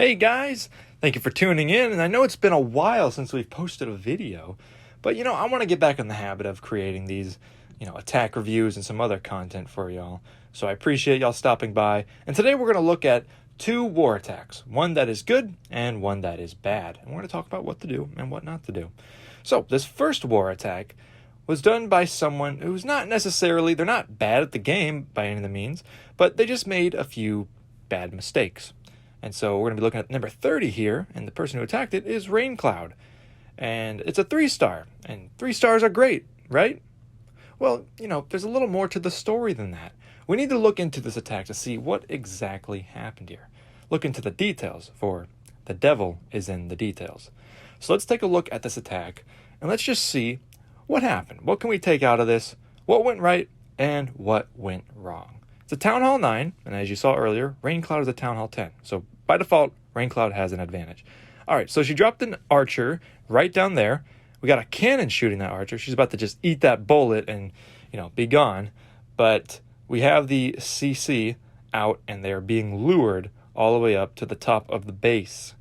Hey guys, thank you for tuning in, and I know it's been a while since we've posted a video, but I want to get back in the habit of creating these, attack reviews and some other content for y'all. So I appreciate y'all stopping by, and today we're going to look at two war attacks, one that is good and one that is bad, and we're going to talk about what to do and what not to do. So this first war attack was done by someone who's not necessarily, they're not bad at the game by any means, but they just made a few bad mistakes. And so we're going to be looking at number 30 here, and the person who attacked it is Raincloud. And it's a 3-star, and 3 stars are great, right? Well, there's a little more to the story than that. We need to look into this attack to see what exactly happened here. Look into the details, for the devil is in the details. So let's take a look at this attack, and let's just see what happened. What can we take out of this? What went right, and what went wrong? It's a Town Hall 9, and as you saw earlier, Raincloud is a Town Hall 10. So by default, Raincloud has an advantage. All right, so she dropped an archer right down there. We got a cannon shooting that archer. She's about to just eat that bullet and, be gone. But we have the CC out, and they're being lured all the way up to the top of the base.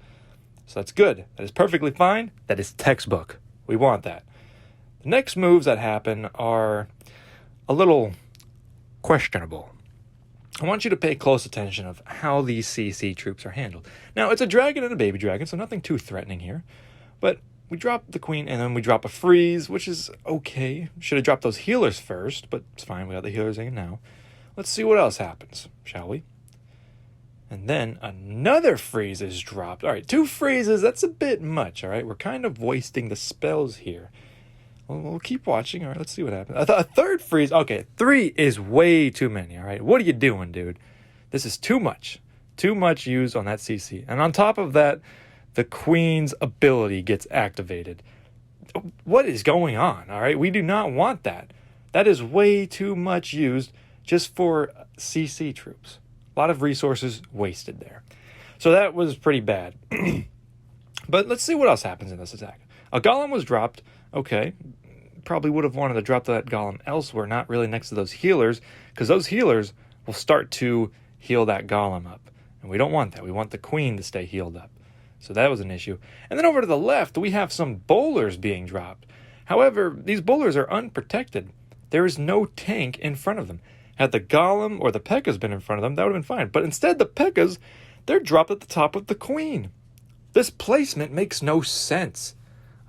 So that's good. That is perfectly fine. That is textbook. We want that. The next moves that happen are a little questionable. I want you to pay close attention of how these CC troops are handled. Now, it's a dragon and a baby dragon, so nothing too threatening here. But we drop the queen, and then we drop a freeze, which is okay. Should have dropped those healers first, but it's fine. We got the healers in now. Let's see what else happens, shall we? And then another freeze is dropped. All right, 2 freezes, that's a bit much, all right? We're kind of wasting the spells here. We'll keep watching. All right, let's see what happens. A third freeze. Okay, 3 is way too many, all right? What are you doing, dude? This is too much. Too much used on that CC. And on top of that, the queen's ability gets activated. What is going on, all right? We do not want that. That is way too much used just for CC troops. A lot of resources wasted there. So that was pretty bad. But let's see what else happens in this attack. A golem was dropped. Okay, probably would have wanted to drop that golem elsewhere, not really next to those healers, because those healers will start to heal that golem up. And we don't want that. We want the queen to stay healed up. So that was an issue. And then over to the left, we have some bowlers being dropped. However, these bowlers are unprotected. There is no tank in front of them. Had the golem or the P.E.K.K.A.s been in front of them, that would have been fine. But instead, the P.E.K.K.A.s, they're dropped at the top of the queen. This placement makes no sense.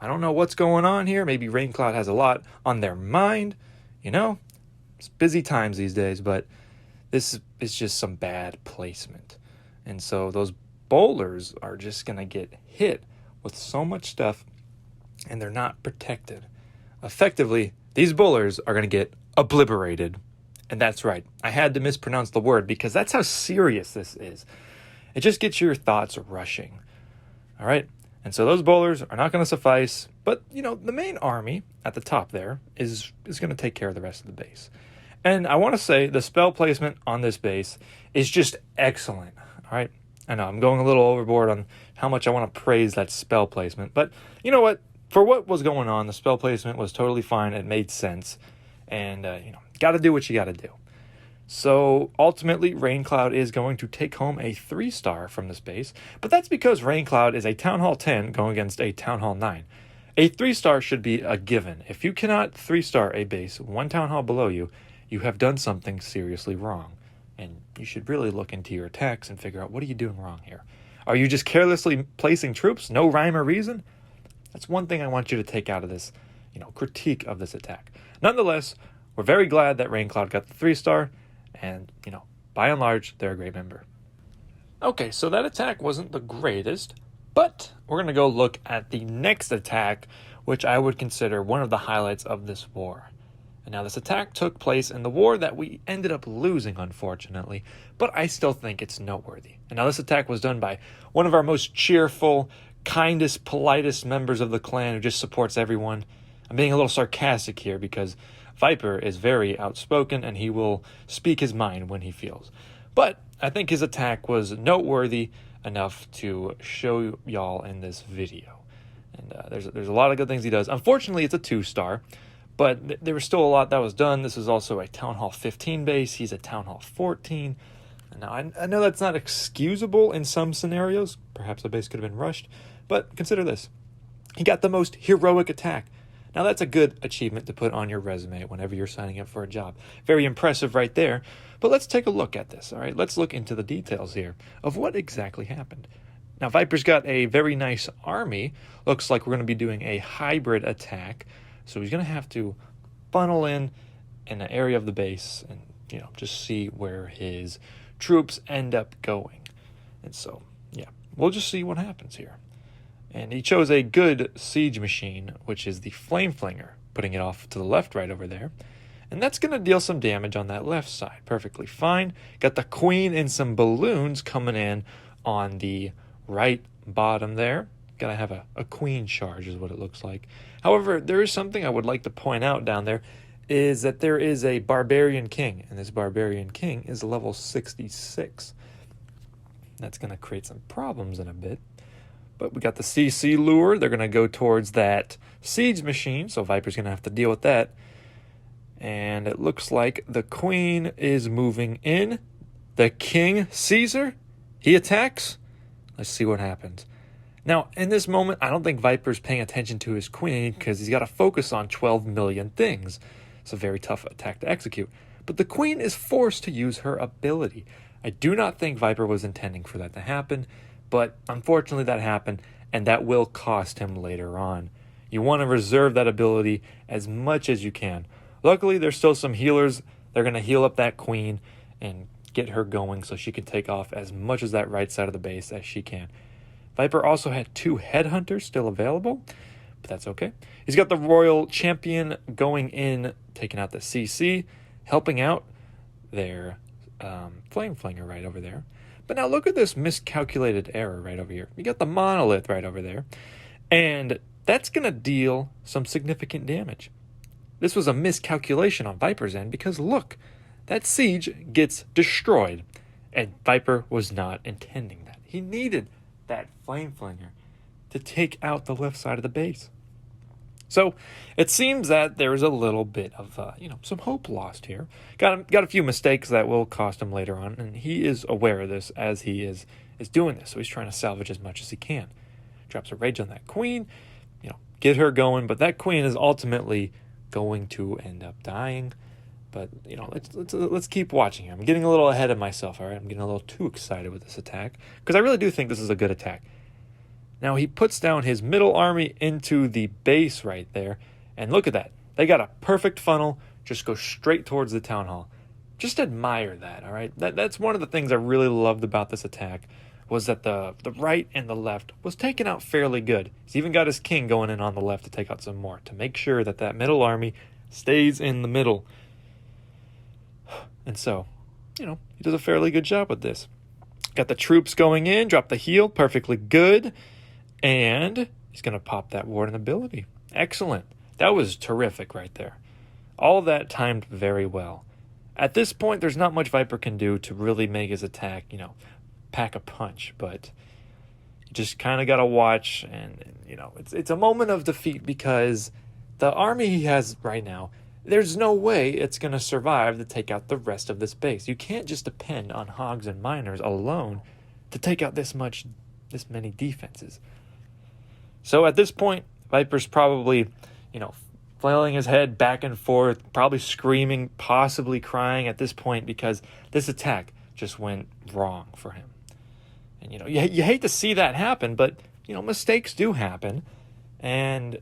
I don't know what's going on here. Maybe Raincloud has a lot on their mind. It's busy times these days, but this is just some bad placement. And so those bowlers are just going to get hit with so much stuff, and they're not protected. Effectively, these bowlers are going to get obliterated. And that's right. I had to mispronounce the word because that's how serious this is. It just gets your thoughts rushing. All right? And so those bowlers are not going to suffice, but, the main army at the top there is going to take care of the rest of the base. And I want to say the spell placement on this base is just excellent, all right? I know I'm going a little overboard on how much I want to praise that spell placement, but you know what? For what was going on, the spell placement was totally fine. It made sense, and, got to do what you got to do. So ultimately, Raincloud is going to take home a 3-star from this base, but that's because Raincloud is a Town Hall 10 going against a Town Hall 9. A 3-star should be a given. If you cannot 3-star a base 1 Town Hall below you, you have done something seriously wrong. And you should really look into your attacks and figure out, what are you doing wrong here? Are you just carelessly placing troops? No rhyme or reason? That's one thing I want you to take out of this, critique of this attack. Nonetheless, we're very glad that Raincloud got the 3-star. And, by and large, they're a great member. Okay, so that attack wasn't the greatest, but we're going to go look at the next attack, which I would consider one of the highlights of this war. And now this attack took place in the war that we ended up losing, unfortunately, but I still think it's noteworthy. And now this attack was done by one of our most cheerful, kindest, politest members of the clan who just supports everyone. I'm being a little sarcastic here because Viper is very outspoken, and he will speak his mind when he feels. But I think his attack was noteworthy enough to show y'all in this video. And there's a lot of good things he does. Unfortunately, it's a 2-star, but there was still a lot that was done. This is also a Town Hall 15 base. He's a Town Hall 14. Now, I know that's not excusable in some scenarios. Perhaps the base could have been rushed. But consider this. He got the most heroic attack. Now, that's a good achievement to put on your resume whenever you're signing up for a job. Very impressive right there. But let's take a look at this, all right? Let's look into the details here of what exactly happened. Now, Viper's got a very nice army. Looks like we're going to be doing a hybrid attack. So he's going to have to funnel in an area of the base and, just see where his troops end up going. And so, yeah, we'll just see what happens here. And he chose a good siege machine, which is the Flame Flinger, putting it off to the left right over there. And that's going to deal some damage on that left side. Perfectly fine. Got the Queen and some balloons coming in on the right bottom there. Got to have a Queen charge is what it looks like. However, there is something I would like to point out down there, is that there is a Barbarian King, and this Barbarian King is level 66. That's going to create some problems in a bit. But we got the CC lure. They're going to go towards that siege machine, so Viper's going to have to deal with that. And it looks like the Queen is moving in. The King Caesar, he attacks. Let's see what happens. Now, in this moment, I don't think Viper's paying attention to his Queen because he's got to focus on 12 million things. It's a very tough attack to execute. But the Queen is forced to use her ability. I do not think Viper was intending for that to happen, but unfortunately that happened, and that will cost him later on. You want to reserve that ability as much as you can. Luckily, there's still some healers. They're going to heal up that Queen and get her going so she can take off as much as that right side of the base as she can. Viper also had 2 headhunters still available, but that's okay. He's got the Royal Champion going in, taking out the CC, helping out their Flame Flinger right over there. But now look at this miscalculated error right over here. You got the Monolith right over there, and that's going to deal some significant damage. This was a miscalculation on Viper's end because look, that siege gets destroyed, and Viper was not intending that. He needed that Flame Flinger to take out the left side of the base. So it seems that there's a little bit of, some hope lost here. Got a few mistakes that will cost him later on, and he is aware of this as he is doing this. So he's trying to salvage as much as he can. Drops a rage on that Queen, get her going, but that Queen is ultimately going to end up dying. But, let's keep watching here. I'm getting a little ahead of myself, all right? I'm getting a little too excited with this attack because I really do think this is a good attack. Now, he puts down his middle army into the base right there. And look at that. They got a perfect funnel. Just go straight towards the town hall. Just admire that, all right? That's one of the things I really loved about this attack was that the right and the left was taken out fairly good. He's even got his king going in on the left to take out some more to make sure that that middle army stays in the middle. And so, he does a fairly good job with this. Got the troops going in, drop the heal, perfectly good. And he's going to pop that Warden ability. Excellent. That was terrific right there. All of that timed very well. At this point, there's not much Viper can do to really make his attack, pack a punch. But you just kind of got to watch. And, it's a moment of defeat because the army he has right now, there's no way it's going to survive to take out the rest of this base. You can't just depend on Hogs and Miners alone to take out this many defenses. So at this point, Viper's probably, flailing his head back and forth, probably screaming, possibly crying at this point because this attack just went wrong for him. And, you hate to see that happen, but, mistakes do happen. And,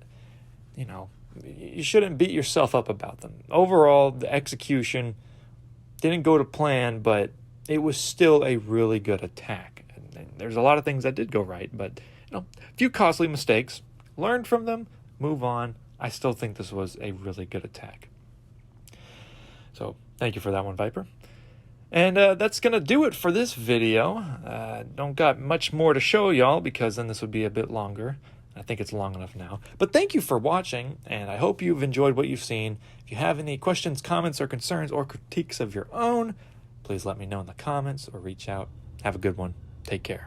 you shouldn't beat yourself up about them. Overall, the execution didn't go to plan, but it was still a really good attack. And there's a lot of things that did go right, but a few costly mistakes. Learned from them, move on. I still think this was a really good attack. So thank you for that one, Viper. And that's going to do it for this video. Don't got much more to show y'all because then this would be a bit longer. I think it's long enough now. But thank you for watching, and I hope you've enjoyed what you've seen. If you have any questions, comments, or concerns, or critiques of your own, please let me know in the comments or reach out. Have a good one. Take care.